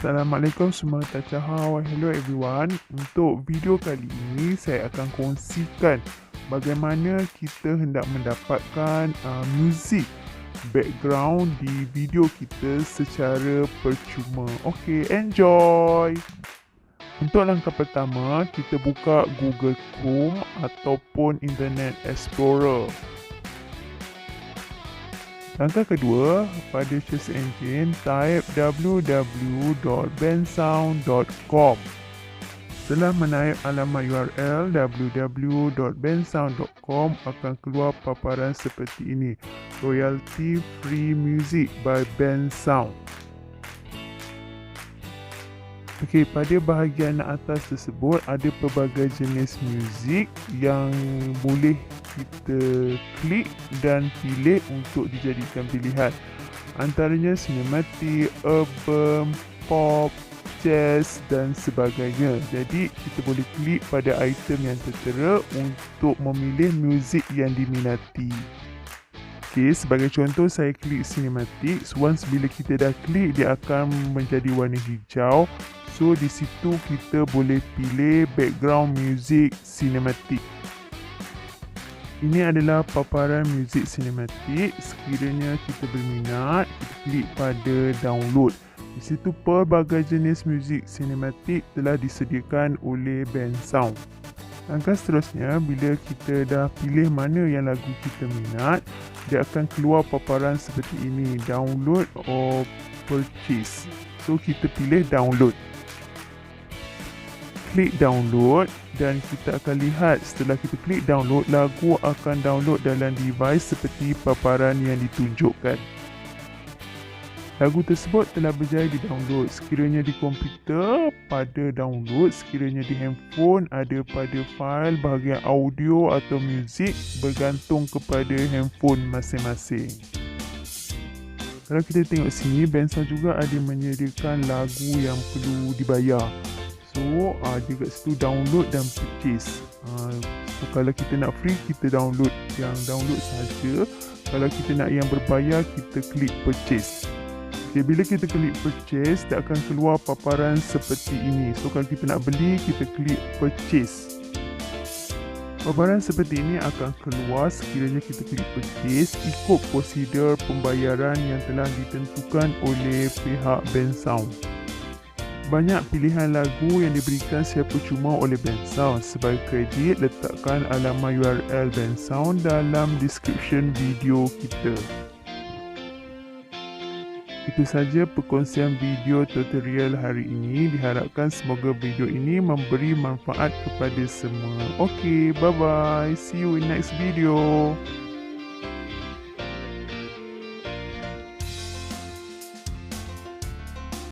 Assalamualaikum semua tacaha. Hello everyone. Untuk video kali ini saya akan kongsikan bagaimana kita hendak mendapatkan muzik background di video kita secara percuma. Okey, enjoy. Untuk langkah pertama, kita buka Google Chrome ataupun Internet Explorer. Langkah kedua, pada search engine, type www.bensound.com. Setelah menaip alamat URL www.bensound.com, akan keluar paparan seperti ini. Royalty Free Music by Bensound. Okey, pada bahagian atas tersebut ada pelbagai jenis muzik yang boleh kita klik dan pilih untuk dijadikan pilihan. Antaranya cinematic, urban, pop, jazz dan sebagainya. Jadi kita boleh klik pada item yang tertera untuk memilih muzik yang diminati. Okey, sebagai contoh saya klik cinematic. Once bila kita dah klik, dia akan menjadi warna hijau. So di situ kita boleh pilih background music cinematic. Ini adalah paparan muzik sinematik. Sekiranya kita berminat, kita klik pada download. Di situ pelbagai jenis muzik sinematik telah disediakan oleh Bensound. Langkah seterusnya, bila kita dah pilih mana yang lagu kita minat, dia akan keluar paparan seperti ini, download or purchase. So kita pilih download. Klik download dan kita akan lihat setelah kita klik download, lagu akan download dalam device seperti paparan yang ditunjukkan. Lagu tersebut telah berjaya di-download. Sekiranya di komputer pada download, sekiranya di handphone ada pada fail bahagian audio atau muzik, bergantung kepada handphone masing-masing. Kalau kita tengok sini, Bensound juga ada menyediakan lagu yang perlu dibayar. So, dia kat situ download dan purchase. So, kalau kita nak free, kita download yang download saja. Kalau kita nak yang berbayar, kita klik purchase. Okay, bila kita klik purchase, dia akan keluar paparan seperti ini. So, kalau kita nak beli, kita klik purchase. Paparan seperti ini akan keluar sekiranya kita klik purchase ikut prosedur pembayaran yang telah ditentukan oleh pihak Bensound. Banyak pilihan lagu yang diberikan secara percuma oleh Bensound. Sebagai kredit, letakkan alamat URL Bensound dalam description video kita. Itu saja perkongsian video tutorial hari ini. Diharapkan semoga video ini memberi manfaat kepada semua. Okay, bye-bye. See you in next video.